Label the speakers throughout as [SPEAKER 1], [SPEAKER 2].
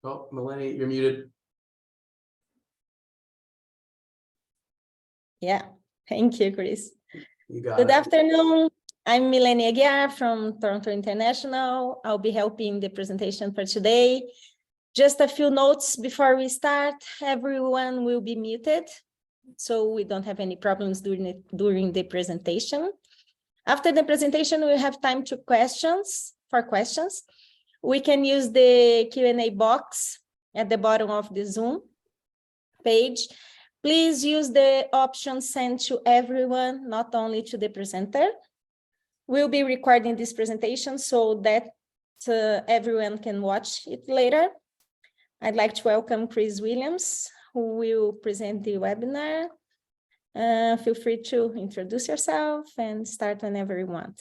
[SPEAKER 1] Oh, Melanie, you're muted.
[SPEAKER 2] Yeah, thank you, Kris.
[SPEAKER 1] You got
[SPEAKER 2] Good
[SPEAKER 1] it.
[SPEAKER 2] afternoon. I'm Milene Aguiar from Toronto International. I'll be helping the presentation for today. Just a few notes before we start. Everyone will be muted, so we don't have any problems during the presentation. After the presentation, we'll have time for questions. We can use the Q&A box at the bottom of the Zoom page. Please use the option sent to everyone, not only to the presenter. We'll be recording this presentation so that everyone can watch it later. I'd like to welcome Kris Williams, who will present the webinar. Feel free to introduce yourself and start whenever you want.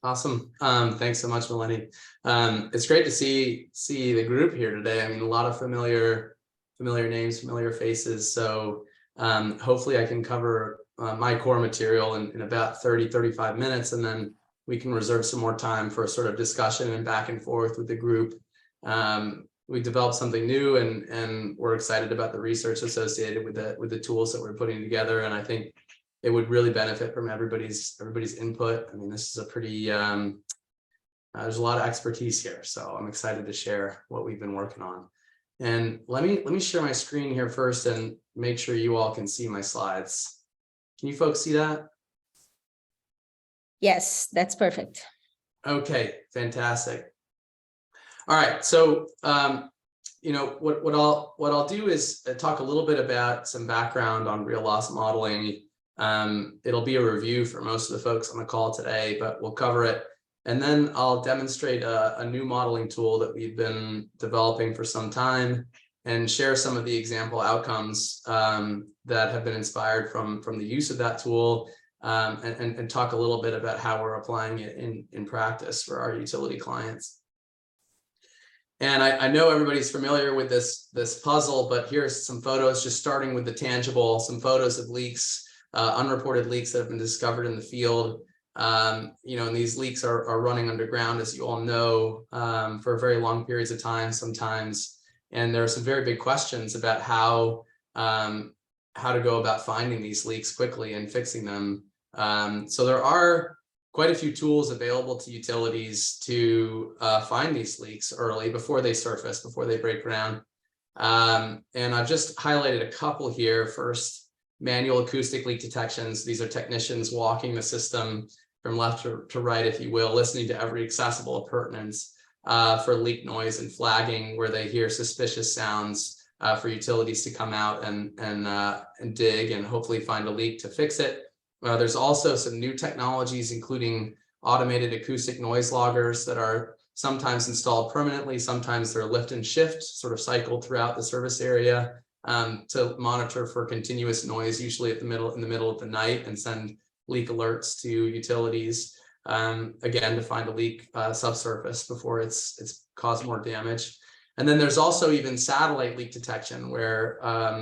[SPEAKER 1] Awesome. Thanks so much, Melanie. It's great to see the group here today. I mean, a lot of familiar names, familiar faces. So hopefully I can cover my core material in about 35 minutes, and then we can reserve some more time for a sort of discussion and back and forth with the group. We developed something new, and we're excited about the research associated with the tools that we're putting together. And I think it would really benefit from everybody's input. I mean, this is a pretty there's a lot of expertise here, so I'm excited to share what we've been working on. And let me share my screen here first and make sure you all can see my slides. Can you folks see that?
[SPEAKER 2] Yes, that's perfect.
[SPEAKER 1] Okay, fantastic. All right, so you know what I'll do is talk a little bit about some background on real loss modeling. It'll be a review for most of the folks on the call today, but we'll cover it. And then I'll demonstrate a new modeling tool that we've been developing for some time and share some of the example outcomes that have been inspired from the use of that tool, and talk a little bit about how we're applying it in practice for our utility clients. And I know everybody's familiar with this puzzle, but here's some photos, just starting with the tangible, some photos of leaks, unreported leaks that have been discovered in the field. You know, and these leaks are running underground, as you all know, for very long periods of time sometimes. And there are some very big questions about how to go about finding these leaks quickly and fixing them. So there are quite a few tools available to utilities to find these leaks early, before they surface, before they break ground. And I've just highlighted a couple here. First, manual acoustic leak detections. These are technicians walking the system from left to right, if you will, listening to every accessible appurtenance for leak noise and flagging where they hear suspicious sounds, for utilities to come out and dig and hopefully find a leak to fix it. There's also some new technologies, including automated acoustic noise loggers that are sometimes installed permanently, sometimes they're lift and shift, sort of cycled throughout the service area, to monitor for continuous noise, usually in the middle of the night, and send leak alerts to utilities, again, to find a leak subsurface before it's caused more damage. And then there's also even satellite leak detection, where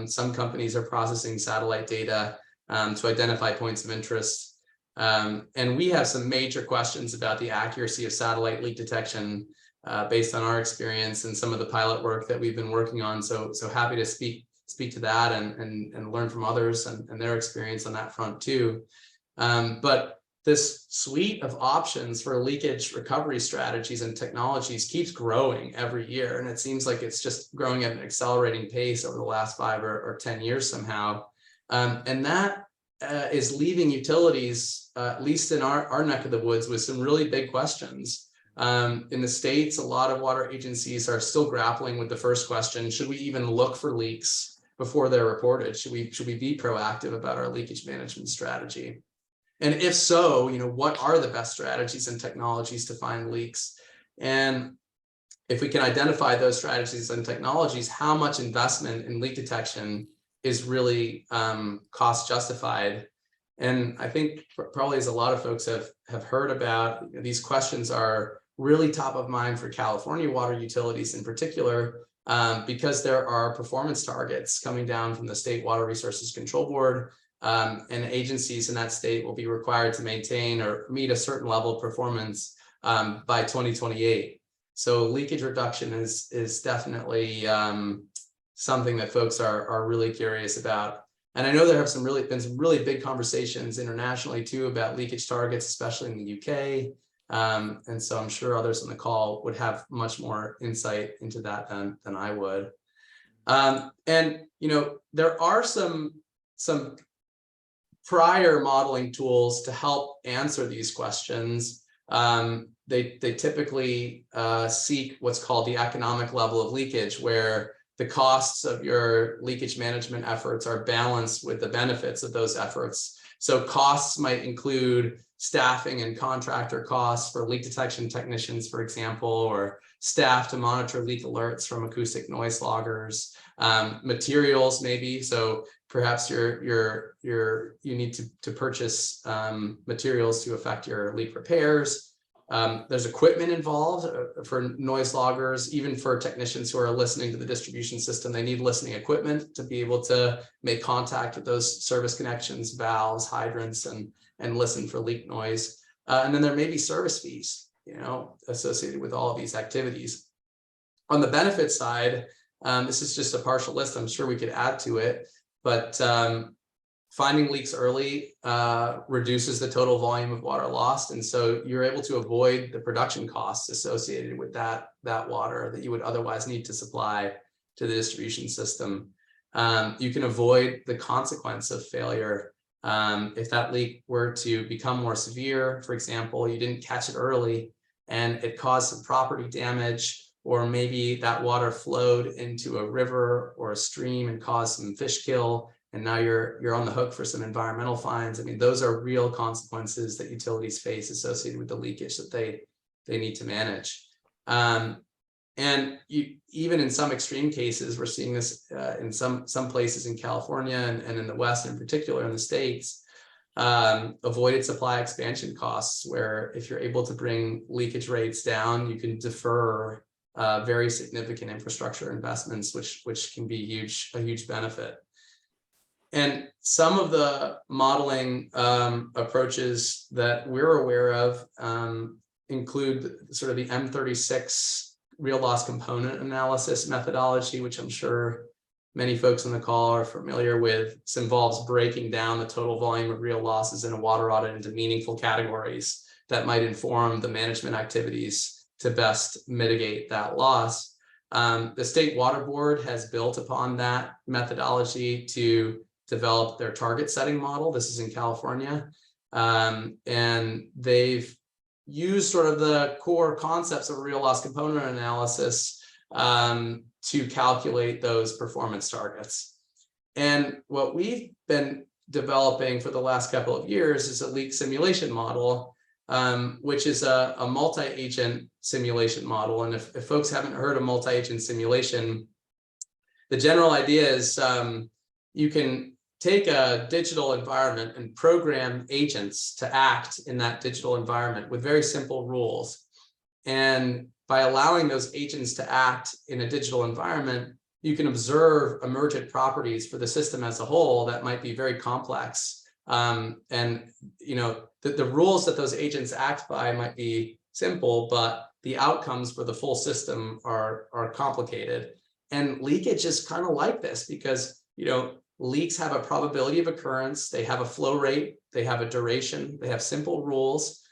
[SPEAKER 1] some companies are processing satellite data to identify points of interest. And we have some major questions about the accuracy of satellite leak detection based on our experience and some of the pilot work that we've been working on. So happy to speak to that and learn from others and their experience on that front too. But this suite of options for leakage recovery strategies and technologies keeps growing every year. And it seems like it's just growing at an accelerating pace over the last 5 or 10 years somehow. And that is leaving utilities, at least in our neck of the woods, with some really big questions. In the States, a lot of water agencies are still grappling with the first question: should we even look for leaks before they're reported? Should we be proactive about our leakage management strategy? And if so, you know, what are the best strategies and technologies to find leaks? And if we can identify those strategies and technologies, how much investment in leak detection is really cost justified? And I think probably, as a lot of folks have heard about, these questions are really top of mind for California water utilities in particular, because there are performance targets coming down from the State Water Resources Control Board, and agencies in that state will be required to maintain or meet a certain level of performance by 2028. So leakage reduction is definitely something that folks are really curious about. And I know there have been some really big conversations internationally too about leakage targets, especially in the UK. And so I'm sure others on the call would have much more insight into that than I would. And there are some prior modeling tools to help answer these questions. They typically seek what's called the economic level of leakage, where the costs of your leakage management efforts are balanced with the benefits of those efforts. So costs might include staffing and contractor costs for leak detection technicians, for example, or staff to monitor leak alerts from acoustic noise loggers, materials maybe. So perhaps you need to purchase materials to affect your leak repairs. There's equipment involved for noise loggers, even for technicians who are listening to the distribution system. They need listening equipment to be able to make contact with those service connections, valves, hydrants, and listen for leak noise. And then there may be service fees, associated with all of these activities. On the benefit side, this is just a partial list. I'm sure we could add to it, but finding leaks early reduces the total volume of water lost. And so you're able to avoid the production costs associated with that water that you would otherwise need to supply to the distribution system. You can avoid the consequence of failure. If that leak were to become more severe, for example, you didn't catch it early and it caused some property damage, or maybe that water flowed into a river or a stream and caused some fish kill, and now you're on the hook for some environmental fines. I mean, those are real consequences that utilities face associated with the leakage that they need to manage. And even in some extreme cases, we're seeing this in some places in California and in the West in particular, in the States, avoided supply expansion costs, where if you're able to bring leakage rates down, you can defer very significant infrastructure investments, which can be a huge benefit. And some of the modeling approaches that we're aware of include sort of the M36 real loss component analysis methodology, which I'm sure many folks on the call are familiar with. This involves breaking down the total volume of real losses in a water audit into meaningful categories that might inform the management activities to best mitigate that loss. The State Water Board has built upon that methodology to develop their target setting model. This is in California. And they've used sort of the core concepts of real loss component analysis to calculate those performance targets. And what we've been developing for the last couple of years is a leak simulation model, which is a multi-agent simulation model. And if folks haven't heard of multi-agent simulation, the general idea is you can take a digital environment and program agents to act in that digital environment with very simple rules. And by allowing those agents to act in a digital environment, you can observe emergent properties for the system as a whole that might be very complex. And the rules that those agents act by might be simple, but the outcomes for the full system are complicated. And leakage is kind of like this, because leaks have a probability of occurrence, they have a flow rate, they have a duration, they have simple rules.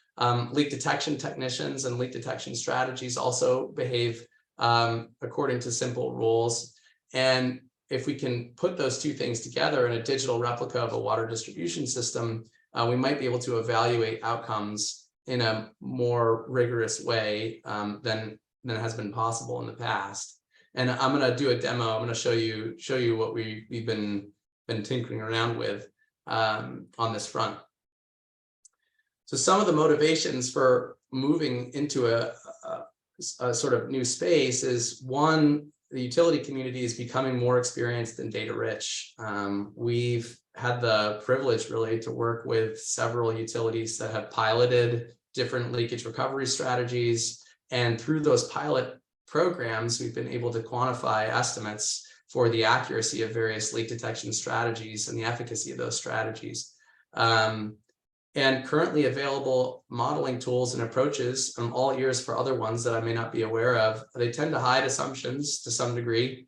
[SPEAKER 1] Leak detection technicians and leak detection strategies also behave according to simple rules. And if we can put those two things together in a digital replica of a water distribution system, we might be able to evaluate outcomes in a more rigorous way than has been possible in the past. And I'm going to do a demo. I'm going to show you what we've been tinkering around with on this front. So some of the motivations for moving into a sort of new space is, one, the utility community is becoming more experienced and data rich. We've had the privilege really to work with several utilities that have piloted different leakage recovery strategies. And through those pilot programs, we've been able to quantify estimates for the accuracy of various leak detection strategies and the efficacy of those strategies. And currently available modeling tools and approaches, I'm all ears for other ones that I may not be aware of, they tend to hide assumptions to some degree.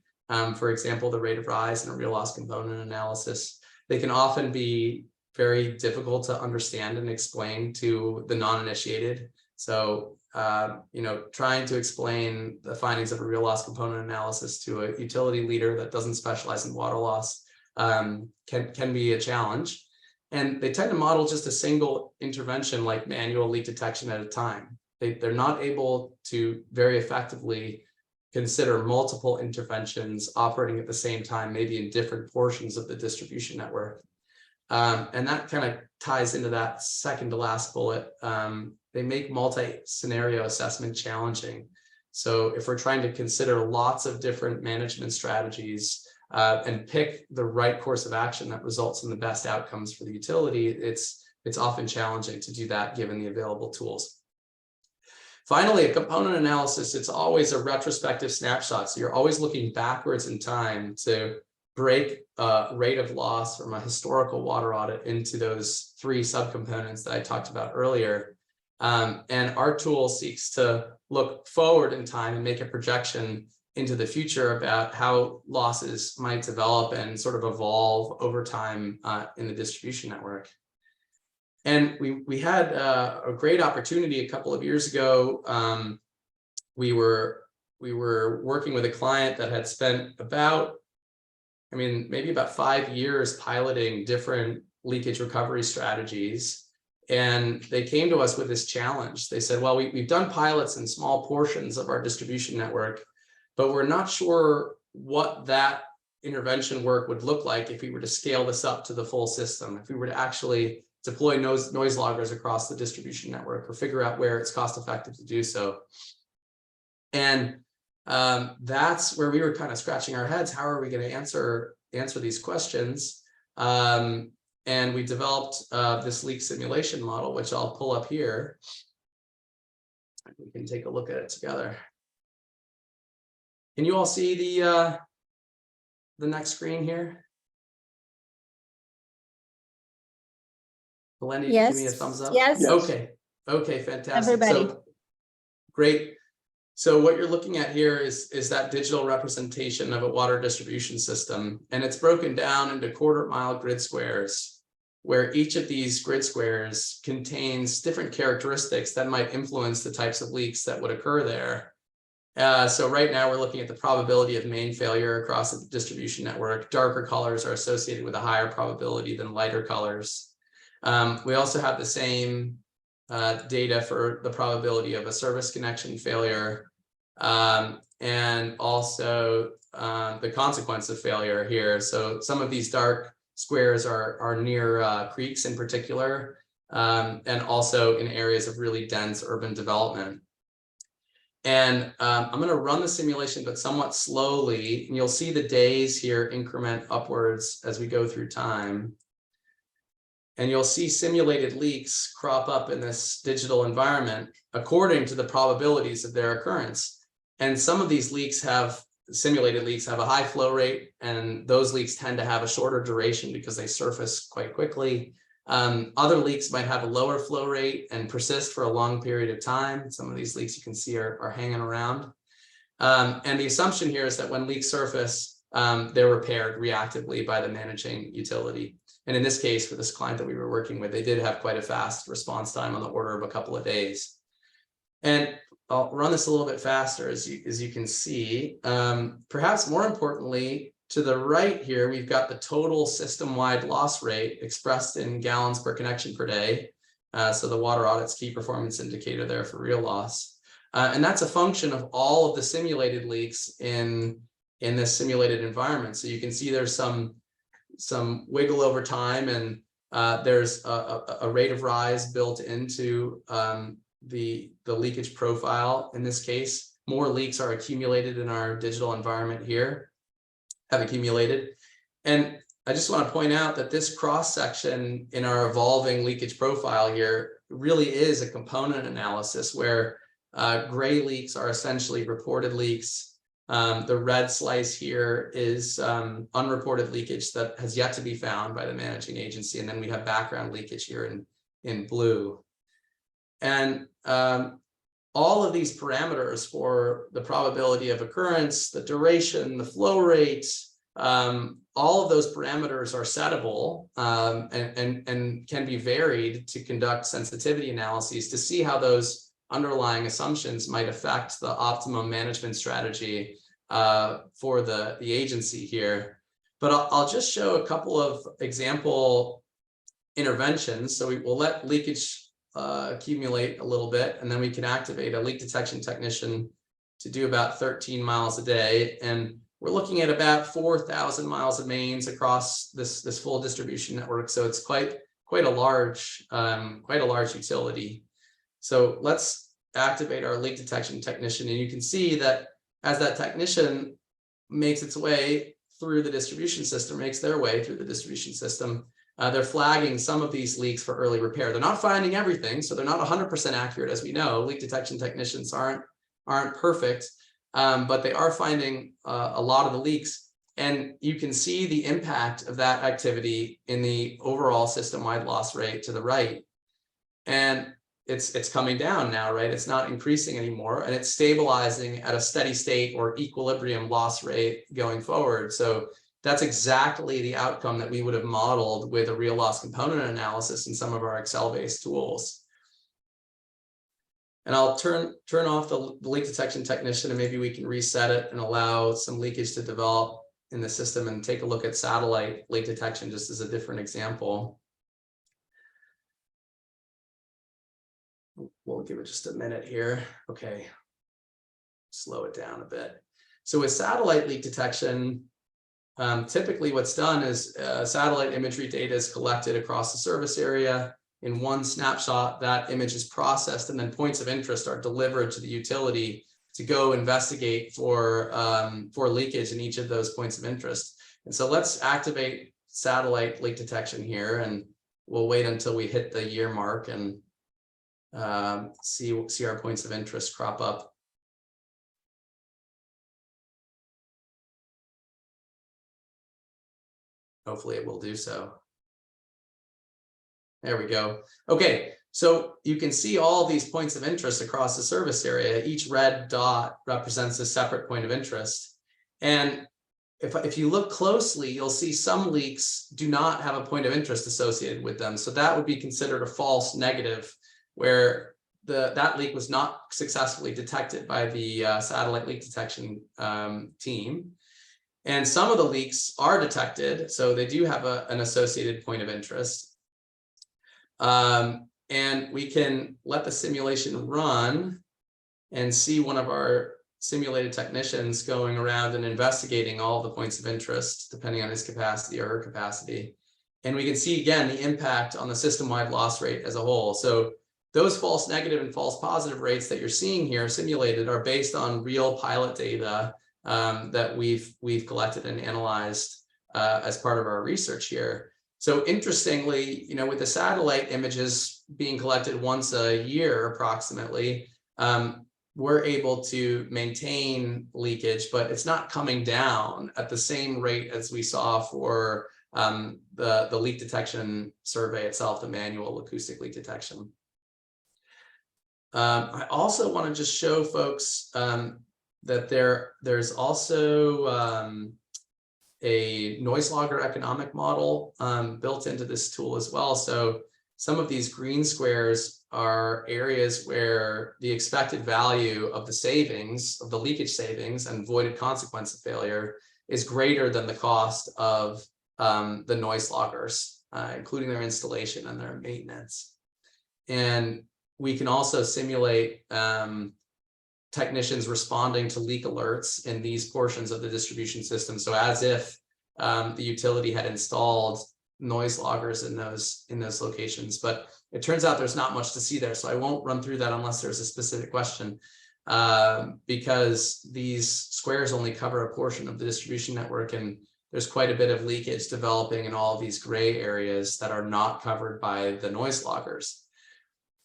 [SPEAKER 1] For example, the rate of rise in a real loss component analysis. They can often be very difficult to understand and explain to the non-initiated. So, trying to explain the findings of a real loss component analysis to a utility leader that doesn't specialize in water loss can be a challenge. And they tend to model just a single intervention like manual leak detection at a time. They're not able to very effectively consider multiple interventions operating at the same time, maybe in different portions of the distribution network. And that kind of ties into that second to last bullet. They make multi-scenario assessment challenging. So if we're trying to consider lots of different management strategies and pick the right course of action that results in the best outcomes for the utility, it's often challenging to do that given the available tools. Finally, a component analysis, it's always a retrospective snapshot. So you're always looking backwards in time to break rate of loss from a historical water audit into those three subcomponents that I talked about earlier. And our tool seeks to look forward in time and make a projection into the future about how losses might develop and sort of evolve over time in the distribution network. And we had a great opportunity a couple of years ago. We were working with a client that had spent maybe about 5 years piloting different leakage recovery strategies. And they came to us with this challenge. They said, well, we've done pilots in small portions of our distribution network, but we're not sure what that intervention work would look like if we were to scale this up to the full system, if we were to actually deploy noise loggers across the distribution network or figure out where it's cost effective to do so. And that's where we were kind of scratching our heads. How are we going to answer these questions? And we developed this leak simulation model, which I'll pull up here. We can take a look at it together. Can you all see the next screen here? Melinda,
[SPEAKER 2] yes.
[SPEAKER 1] give me a thumbs up.
[SPEAKER 2] Yes.
[SPEAKER 1] Okay, fantastic.
[SPEAKER 2] Everybody.
[SPEAKER 1] So, great. So what you're looking at here is that digital representation of a water distribution system, and it's broken down into quarter-mile grid squares, where each of these grid squares contains different characteristics that might influence the types of leaks that would occur there. So right now we're looking at the probability of main failure across the distribution network. Darker colors are associated with a higher probability than lighter colors. We also have the same data for the probability of a service connection failure and also the consequence of failure here. So some of these dark squares are near creeks in particular, and also in areas of really dense urban development. And I'm going to run the simulation, but somewhat slowly, and you'll see the days here increment upwards as we go through time. And you'll see simulated leaks crop up in this digital environment according to the probabilities of their occurrence. And some of these simulated leaks have a high flow rate, and those leaks tend to have a shorter duration because they surface quite quickly. Other leaks might have a lower flow rate and persist for a long period of time. Some of these leaks you can see are hanging around. And the assumption here is that when leaks surface, they're repaired reactively by the managing utility. And in this case, for this client that we were working with, they did have quite a fast response time on the order of a couple of days. And I'll run this a little bit faster as you can see. Perhaps more importantly, to the right here, we've got the total system-wide loss rate expressed in gallons per connection per day. So the water audit's key performance indicator there for real loss. And that's a function of all of the simulated leaks in this simulated environment. So you can see there's some wiggle over time, and there's a rate of rise built into the leakage profile. In this case, more leaks are accumulated in our digital environment here, have accumulated. And I just want to point out that this cross section in our evolving leakage profile here really is a component analysis where gray leaks are essentially reported leaks. The red slice here is unreported leakage that has yet to be found by the managing agency. And then we have background leakage here in blue. And all of these parameters for the probability of occurrence, the duration, the flow rate, all of those parameters are settable and can be varied to conduct sensitivity analyses to see how those underlying assumptions might affect the optimum management strategy for the agency here. But I'll just show a couple of example interventions. So we will let leakage accumulate a little bit, and then we can activate a leak detection technician to do about 13 miles a day. And we're looking at about 4,000 miles of mains across this full distribution network. So it's quite a large utility. So let's activate our leak detection technician, and you can see that as that technician makes its way through the distribution system, makes their way through the distribution system, they're flagging some of these leaks for early repair. They're not finding everything, so they're not 100% accurate. As we know, leak detection technicians aren't perfect, but they are finding a lot of the leaks. And you can see the impact of that activity in the overall system-wide loss rate to the right. And it's coming down now, right? It's not increasing anymore, and it's stabilizing at a steady state or equilibrium loss rate going forward. So that's exactly the outcome that we would have modeled with a real loss component analysis in some of our Excel-based tools. And I'll turn off the leak detection technician, and maybe we can reset it and allow some leakage to develop in the system, and take a look at satellite leak detection just as a different example. We'll give it just a minute here. Okay, slow it down a bit. So with satellite leak detection, typically what's done is satellite imagery data is collected across the service area. In one snapshot, that image is processed, and then points of interest are delivered to the utility to go investigate for leakage in each of those points of interest. And so let's activate satellite leak detection here, and we'll wait until we hit the year mark and see our points of interest crop up. Hopefully it will do so. There we go. Okay, so you can see all these points of interest across the service area. Each red dot represents a separate point of interest. And if you look closely, you'll see some leaks do not have a point of interest associated with them. So that would be considered a false negative, where that leak was not successfully detected by the satellite leak detection team. And some of the leaks are detected, so they do have an associated point of interest. And we can let the simulation run and see one of our simulated technicians going around and investigating all of the points of interest, depending on his capacity or her capacity. And we can see, again, the impact on the system-wide loss rate as a whole. So those false negative and false positive rates that you're seeing here simulated are based on real pilot data that we've collected and analyzed as part of our research here. So interestingly, with the satellite images being collected once a year approximately, we're able to maintain leakage, but it's not coming down at the same rate as we saw for the leak detection survey itself, the manual acoustic leak detection. I also want to just show folks that there's also a noise logger economic model built into this tool as well. So some of these green squares are areas where the expected value of the savings, of the leakage savings and voided consequence of failure, is greater than the cost of the noise loggers, including their installation and their maintenance. And we can also simulate technicians responding to leak alerts in these portions of the distribution system. So as if the utility had installed noise loggers in those locations, but it turns out there's not much to see there. So I won't run through that unless there's a specific question, because these squares only cover a portion of the distribution network, and there's quite a bit of leakage developing in all of these gray areas that are not covered by the noise loggers.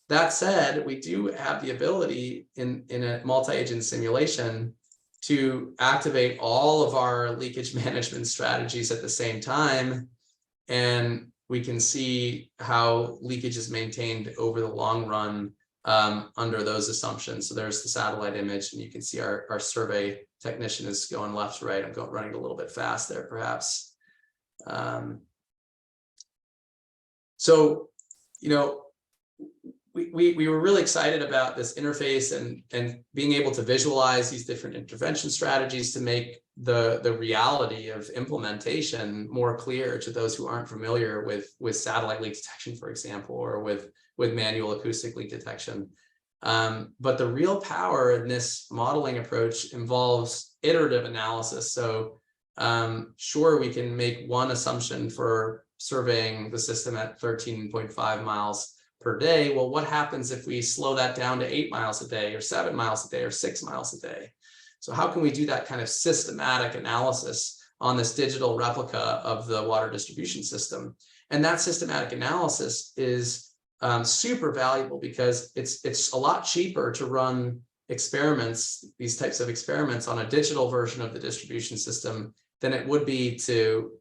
[SPEAKER 1] That said, we do have the ability in a multi-agent simulation to activate all of our leakage management strategies at the same time. And we can see how leakage is maintained over the long run under those assumptions. So there's the satellite image, and you can see our survey technician is going left to right. I'm running a little bit fast there, perhaps. So, you know, we were really excited about this interface and being able to visualize these different intervention strategies to make the reality of implementation more clear to those who aren't familiar with satellite leak detection, for example, or with manual acoustic leak detection. But the real power in this modeling approach involves iterative analysis. So sure, we can make one assumption for surveying the system at 13.5 miles per day. Well, what happens if we slow that down to 8 miles a day or 7 miles a day or 6 miles a day? So how can we do that kind of systematic analysis on this digital replica of the water distribution system? And that systematic analysis is super valuable because it's a lot cheaper to run experiments, these types of experiments, on a digital version of the distribution system than it would be to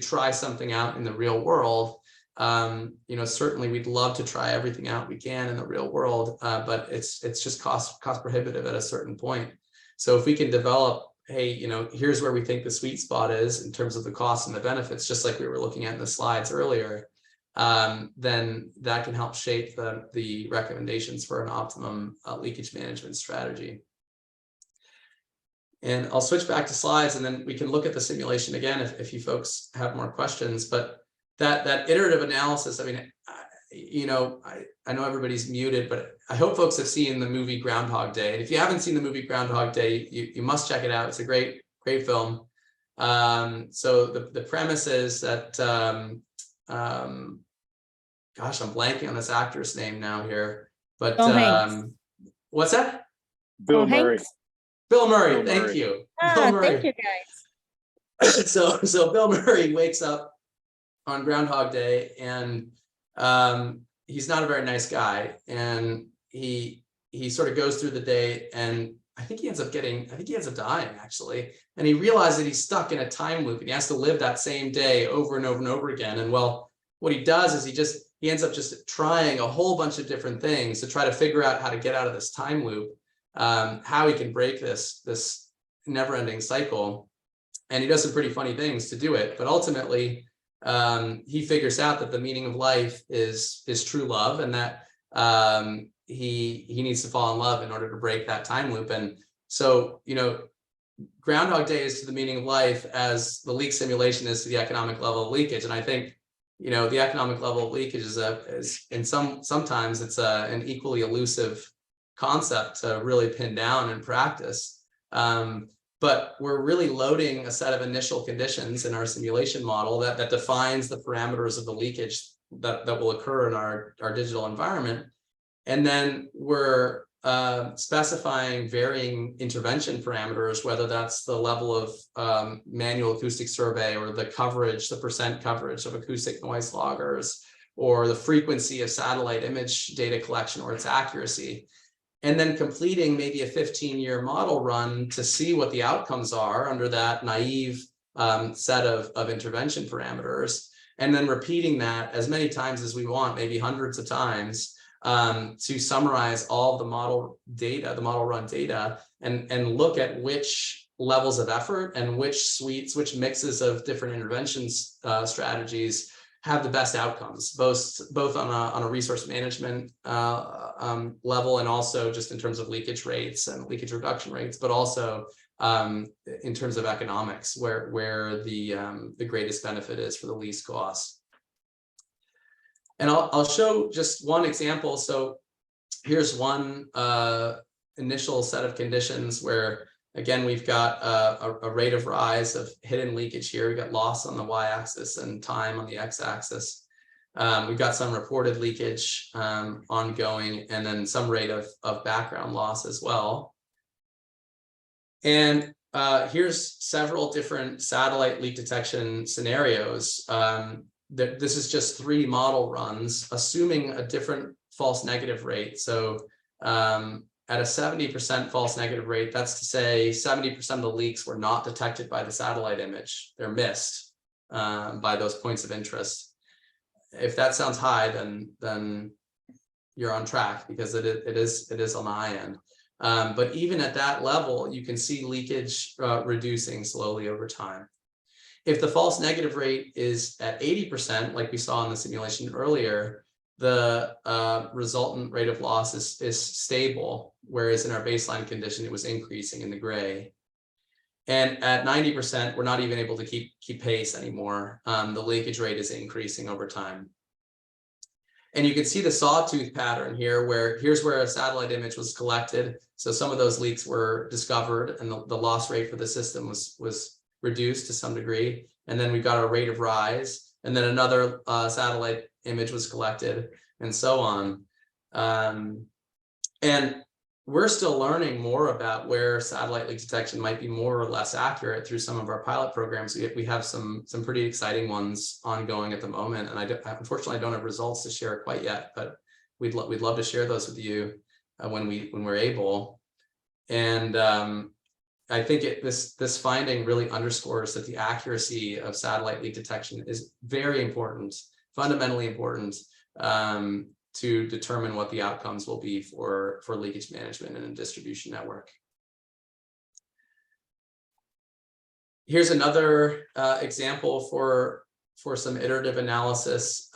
[SPEAKER 1] try something out in the real world. You know, certainly we'd love to try everything out we can in the real world, but it's just cost prohibitive at a certain point. So if we can develop, hey, you know, here's where we think the sweet spot is in terms of the costs and the benefits, just like we were looking at in the slides earlier, then that can help shape the recommendations for an optimum leakage management strategy. And I'll switch back to slides, and then we can look at the simulation again if you folks have more questions. But that iterative analysis, I mean, you know, I know everybody's muted, but I hope folks have seen the movie Groundhog Day. And if you haven't seen the movie Groundhog Day, you must check it out. It's a great film. So the premise is that, gosh, I'm blanking on this actor's name now here, but what's that?
[SPEAKER 3] Bill Murray.
[SPEAKER 1] Bill Murray, thank you. Bill Murray.
[SPEAKER 2] Thank you, guys.
[SPEAKER 1] So Bill Murray wakes up on Groundhog Day, and he's not a very nice guy, and he sort of goes through the day, and I think he ends up dying, actually, and he realizes that he's stuck in a time loop and he has to live that same day over and over and over again. And well, what he does is he ends up just trying a whole bunch of different things to try to figure out how to get out of this time loop, how he can break this never-ending cycle. And he does some pretty funny things to do it, but ultimately he figures out that the meaning of life is true love, and that he needs to fall in love in order to break that time loop. And so, you know, Groundhog Day is to the meaning of life as the leak simulation is to the economic level of leakage. And I think, you know, the economic level of leakage is in sometimes it's an equally elusive concept to really pin down and practice. But we're really loading a set of initial conditions in our simulation model that defines the parameters of the leakage that will occur in our digital environment. And then we're specifying varying intervention parameters, whether that's the level of manual acoustic survey, or the coverage, the % coverage of acoustic noise loggers, or the frequency of satellite image data collection, or its accuracy. And then completing maybe a 15-year model run to see what the outcomes are under that naive set of intervention parameters, and then repeating that as many times as we want, maybe hundreds of times, to summarize all the model data, the model run data, and look at which levels of effort and which suites, which mixes of different interventions strategies have the best outcomes, both on a resource management level, and also just in terms of leakage rates and leakage reduction rates, but also in terms of economics, where the greatest benefit is for the least cost. And I'll show just one example. So here's one initial set of conditions where, again, we've got a rate of rise of hidden leakage here. We've got loss on the y-axis and time on the x-axis. We've got some reported leakage ongoing, and then some rate of background loss as well. And here's several different satellite leak detection scenarios. This is just 3 model runs, assuming a different false negative rate. So at a 70% false negative rate, that's to say 70% of the leaks were not detected by the satellite image. They're missed by those points of interest. if that sounds high, then you're on track, because it is on the high end. But even at that level, you can see leakage reducing slowly over time. If the false negative rate is at 80%, like we saw in the simulation earlier, the resultant rate of loss is stable, whereas in our baseline condition, it was increasing in the gray. And at 90%, we're not even able to keep pace anymore. The leakage rate is increasing over time. And you can see the sawtooth pattern here, where here's where a satellite image was collected. So some of those leaks were discovered, and the loss rate for the system was reduced to some degree. And then we got a rate of rise, and then another satellite image was collected, and so on. And we're still learning more about where satellite leak detection might be more or less accurate through some of our pilot programs. We have some pretty exciting ones ongoing at the moment, and unfortunately I don't have results to share quite yet, but we'd love to share those with you when we're able. And I think this finding really underscores that the accuracy of satellite leak detection is very important, fundamentally important, to determine what the outcomes will be for leakage management in a distribution network. Here's another example for some iterative analysis,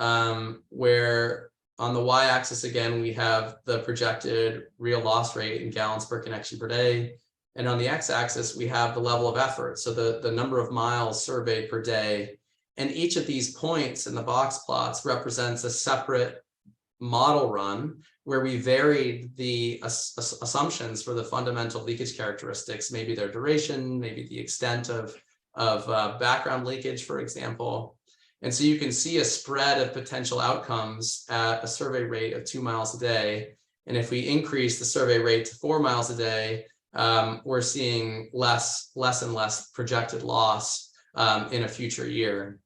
[SPEAKER 1] where on the y-axis again we have the projected real loss rate in gallons per connection per day, and on the x-axis we have the level of effort, so the number of miles surveyed per day. And each of these points in the box plots represents a separate model run where we varied the assumptions for the fundamental leakage characteristics, maybe their duration, maybe the extent of background leakage, for example. And so you can see a spread of potential outcomes at a survey rate of 2 miles a day. And if we increase the survey rate to 4 miles a day, we're seeing less and less projected loss in a future year.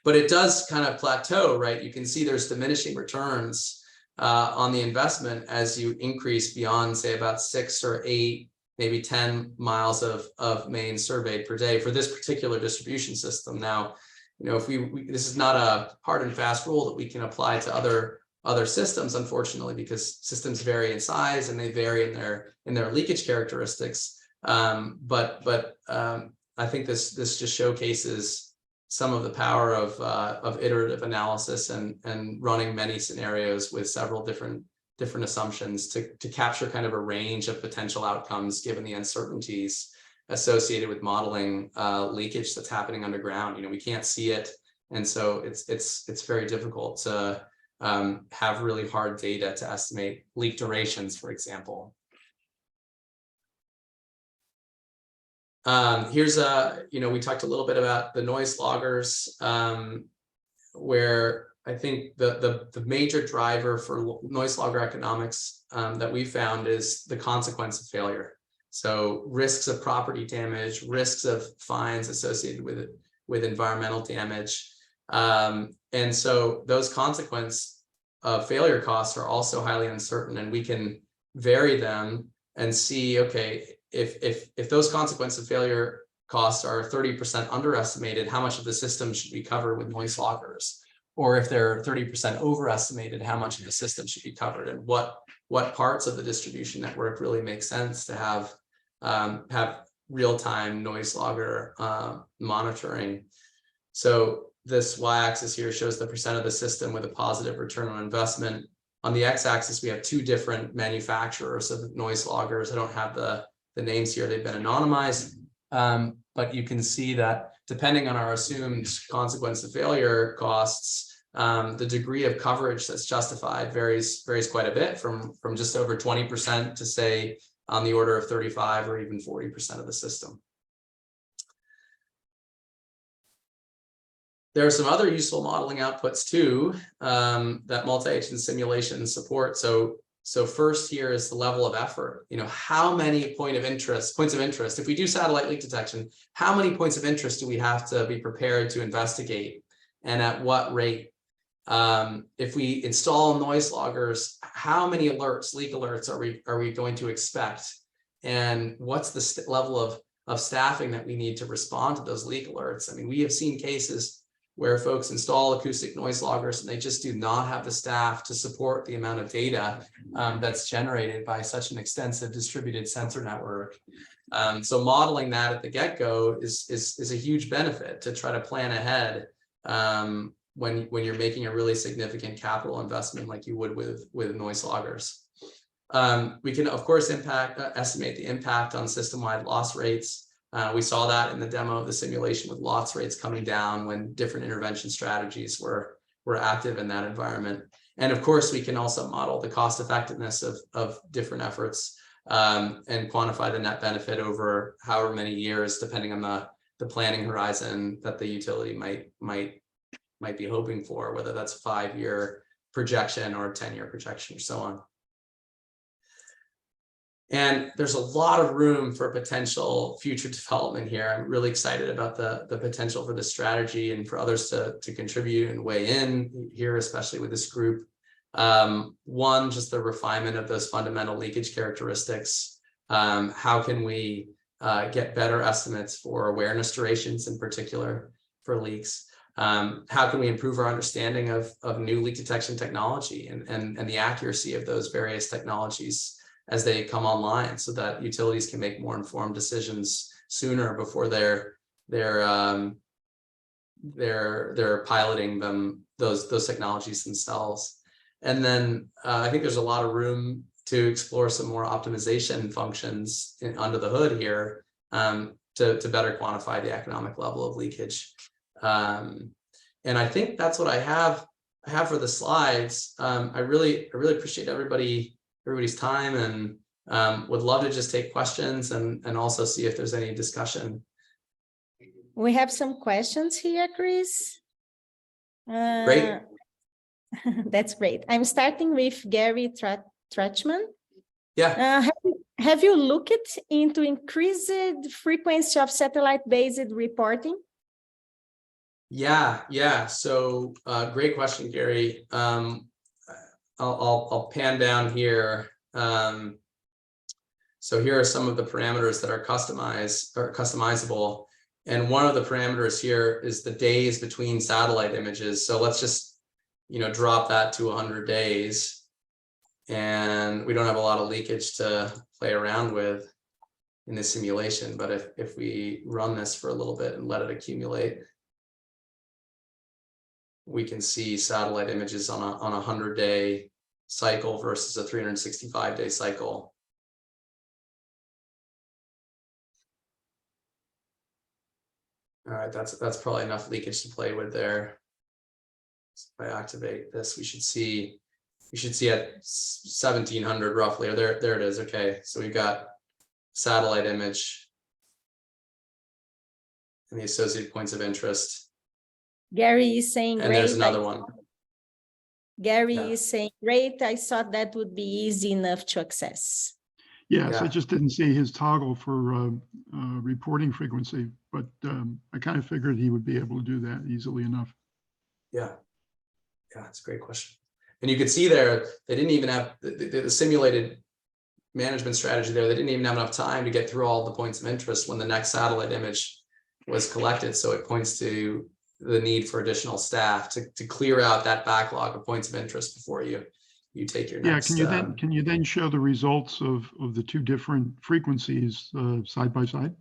[SPEAKER 1] But it does kind of plateau, right? You can see there's diminishing returns on the investment as you increase beyond, say, about 6 or 8, maybe 10 miles of main surveyed per day for this particular distribution system. Now, you know, if this is not a hard and fast rule that we can apply to other systems, unfortunately, because systems vary in size and they vary in their leakage characteristics. But I think this just showcases some of the power of iterative analysis and running many scenarios with several different assumptions to capture kind of a range of potential outcomes given the uncertainties associated with modeling leakage that's happening underground. You know, we can't see it, and so it's very difficult to have really hard data to estimate leak durations, for example. Here's we talked a little bit about the noise loggers, where I think the major driver for noise logger economics that we found is the consequence of failure. So risks of property damage, risks of fines associated with environmental damage. And so those consequence of failure costs are also highly uncertain, and we can vary them and see, okay, if those consequence of failure costs are 30% underestimated, how much of the system should we cover with noise loggers? Or if they're 30% overestimated, how much of the system should be covered, and what parts of the distribution network really make sense to have real-time noise logger monitoring. So this y-axis here shows the percent of the system with a positive return on investment. On the x-axis, we have 2 different manufacturers of noise loggers. I don't have the names here, they've been anonymized, but you can see that depending on our assumed consequence of failure costs, the degree of coverage that's justified varies quite a bit, from just over 20% to, say, on the order of 35 or even 40% of the system. There are some other useful modeling outputs too that multi-agent simulations support. So first here is the level of effort. You know, how many points of interest, if we do satellite leak detection, how many points of interest do we have to be prepared to investigate, and at what rate? If we install noise loggers, how many alerts, leak alerts, are we going to expect? And what's the level of staffing that we need to respond to those leak alerts? I mean, we have seen cases where folks install acoustic noise loggers and they just do not have the staff to support the amount of data that's generated by such an extensive distributed sensor network. So modeling that at the get-go is a huge benefit to try to plan ahead when you're making a really significant capital investment like you would with noise loggers. We can, of course, estimate the impact on system-wide loss rates. We saw that in the demo of the simulation with loss rates coming down when different intervention strategies were active in that environment. And of course, we can also model the cost effectiveness of different efforts and quantify the net benefit over however many years, depending on the planning horizon that the utility might be hoping for, whether that's a 5-year projection or a 10-year projection or so on. And there's a lot of room for potential future development here. I'm really excited about the potential for this strategy and for others to contribute and weigh in here, especially with this group. One, just the refinement of those fundamental leakage characteristics. How can we get better estimates for awareness durations, in particular for leaks? How can we improve our understanding of new leak detection technology and the accuracy of those various technologies as they come online, so that utilities can make more informed decisions sooner before they're piloting those technologies themselves. And then I think there's a lot of room to explore some more optimization functions under the hood here to better quantify the economic level of leakage. And I think that's what I have for the slides. I really appreciate everybody's time, and would love to just take questions and also see if there's any discussion.
[SPEAKER 2] We have some questions here, Kris.
[SPEAKER 1] Great.
[SPEAKER 2] That's great. I'm starting with Gary Trachman.
[SPEAKER 1] Yeah.
[SPEAKER 2] Have you looked into increased frequency of satellite-based reporting?
[SPEAKER 1] Yeah. So great question, Gary. I'll pan down here. So here are some of the parameters that are customizable. And one of the parameters here is the days between satellite images. So let's just, drop that to 100 days. And we don't have a lot of leakage to play around with in this simulation. But if we run this for a little bit and let it accumulate, we can see satellite images on a 100-day cycle versus a 365-day cycle. All right, that's probably enough leakage to play with there. So if I activate this, we should see at 1700 roughly, or there it is. Okay, so we've got satellite image and the associated points of interest.
[SPEAKER 2] Gary is saying
[SPEAKER 1] and there's another one.
[SPEAKER 2] Gary is saying, great. I thought that would be easy enough to access.
[SPEAKER 3] Yes, I just didn't see his toggle for reporting frequency, but I kind of figured he would be able to do that easily enough.
[SPEAKER 1] Yeah, it's a great question. And you could see there, they didn't even have the simulated management strategy there. They didn't even have enough time to get through all the points of interest when the next satellite image was collected. So it points to the need for additional staff to clear out that backlog of points of interest before you take your next.
[SPEAKER 3] Can you then show the results of the two different frequencies side by side?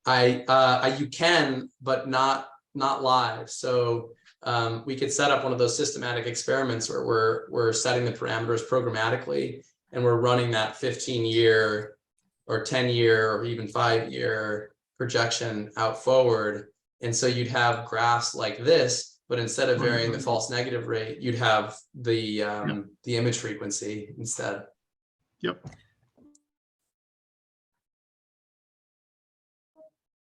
[SPEAKER 1] You can, but not live. So we could set up one of those systematic experiments where we're setting the parameters programmatically, and we're running that 15-year or 10-year or even 5-year projection out forward. And so you'd have graphs like this, but instead of varying the false negative rate, you'd have the image frequency instead.
[SPEAKER 3] Yep.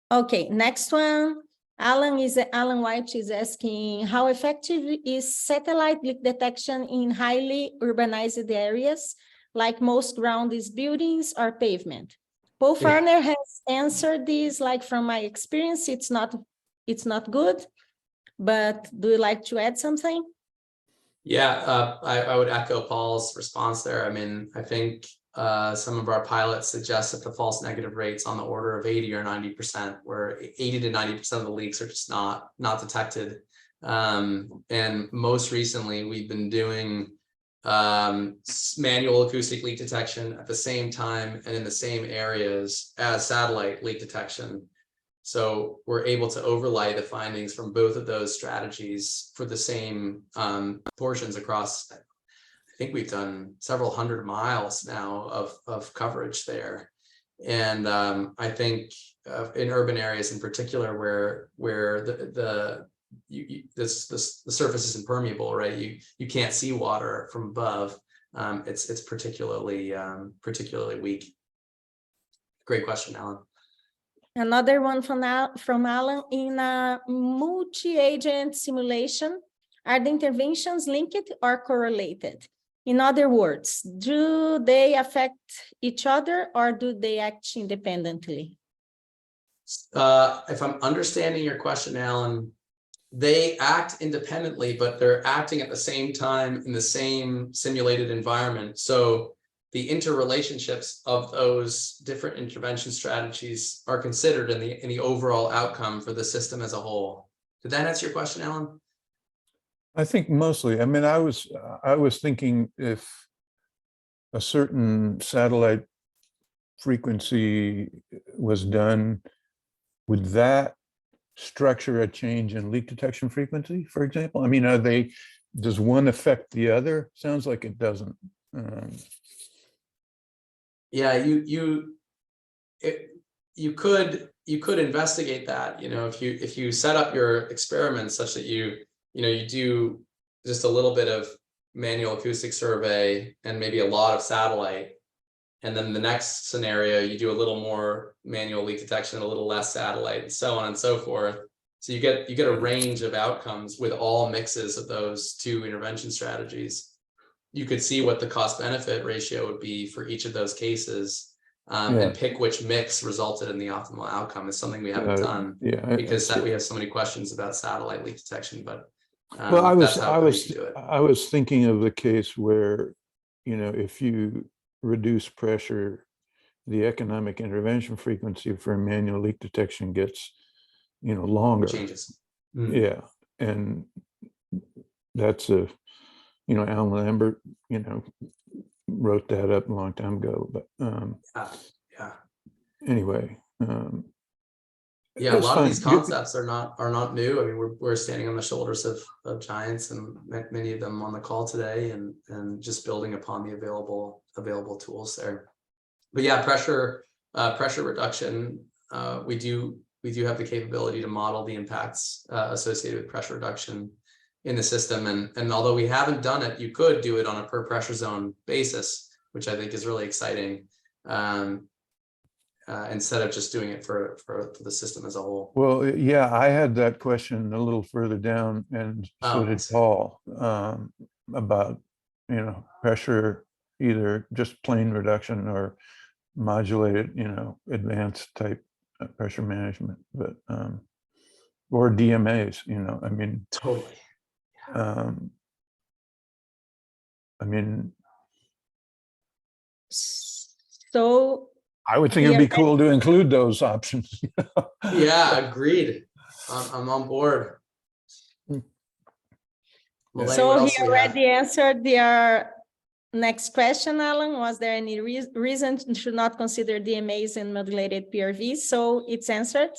[SPEAKER 2] Okay, next one. Alan White is asking, how effective is satellite leak detection in highly urbanized areas, like most ground is buildings or pavement? Paul Farner has answered this, like from my experience, it's not good, but do you like to add something?
[SPEAKER 1] Yeah, I would echo Paul's response there. I mean, I think some of our pilots suggest that the false negative rates on the order of 80 or 90%, where 80 to 90% of the leaks are just not detected And most recently, we've been doing manual acoustic leak detection at the same time and in the same areas as satellite leak detection. So we're able to overlay the findings from both of those strategies for the same portions across. I think we've done several hundred miles now of coverage there. And I think in urban areas in particular where the surface is impermeable, right? You can't see water from above. It's particularly weak. Great question, Alan.
[SPEAKER 2] Another one from Alan. In a multi-agent simulation, are the interventions linked or correlated? In other words, do they affect each other or do they act independently?
[SPEAKER 1] If I'm understanding your question, Alan, they act independently, but they're acting at the same time in the same simulated environment. So the interrelationships of those different intervention strategies are considered in the overall outcome for the system as a whole. Did that answer your question, Alan?
[SPEAKER 4] I think mostly. I mean, I was thinking if a certain satellite frequency was done, would that structure a change in leak detection frequency, for example? I mean, does one affect the other? Sounds like it doesn't.
[SPEAKER 1] Yeah, you could investigate that. You know, if you set up your experiments such that you do just a little bit of manual acoustic survey and maybe a lot of satellite, and then the next scenario you do a little more manual leak detection, a little less satellite, and so on and so forth. So you get a range of outcomes with all mixes of those two intervention strategies. You could see what the cost benefit ratio would be for each of those cases, and pick which mix resulted in the optimal outcome. Is something we haven't done because we have so many questions about satellite leak detection. But
[SPEAKER 4] well, I was thinking of the case where, if you reduce pressure, the economic intervention frequency for manual leak detection gets, longer.
[SPEAKER 1] Changes.
[SPEAKER 4] Yeah, and that's Alan Lambert, wrote that up a long time ago. But anyway,
[SPEAKER 1] yeah, a lot of these concepts are not new. I mean, we're standing on the shoulders of giants, and many of them on the call today, and just building upon the available tools there. But yeah, pressure reduction. We do have the capability to model the impacts associated with pressure reduction in the system, and although we haven't done it, you could do it on a per pressure zone basis, which I think is really exciting. Instead of just doing it for the system as a whole.
[SPEAKER 4] Well, yeah, I had that question a little further down, and so did Paul, about pressure, either just plain reduction or modulated, advanced type pressure management, but or DMAs, I mean,
[SPEAKER 1] totally.
[SPEAKER 4] I mean,
[SPEAKER 2] so
[SPEAKER 4] I would think it'd be cool to include those options.
[SPEAKER 1] Yeah, agreed. I'm on board.
[SPEAKER 2] So he already answered your next question, Alan. Was there any reason to not consider DMAs in modulated PRVs? So it's answered.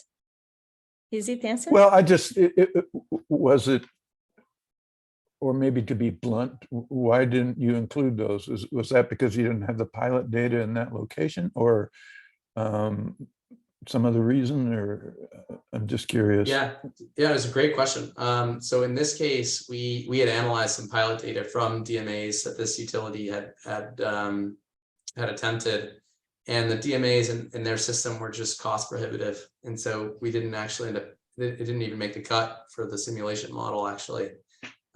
[SPEAKER 2] Is it answered?
[SPEAKER 4] Well, was it, or maybe to be blunt, why didn't you include those? Was that because you didn't have the pilot data in that location, or some other reason? Or I'm just curious.
[SPEAKER 1] Yeah, it's a great question. So in this case, we had analyzed some pilot data from DMAs that this utility had attempted, and the DMAs in their system were just cost prohibitive, and so we didn't actually end up. It didn't even make the cut for the simulation model, actually.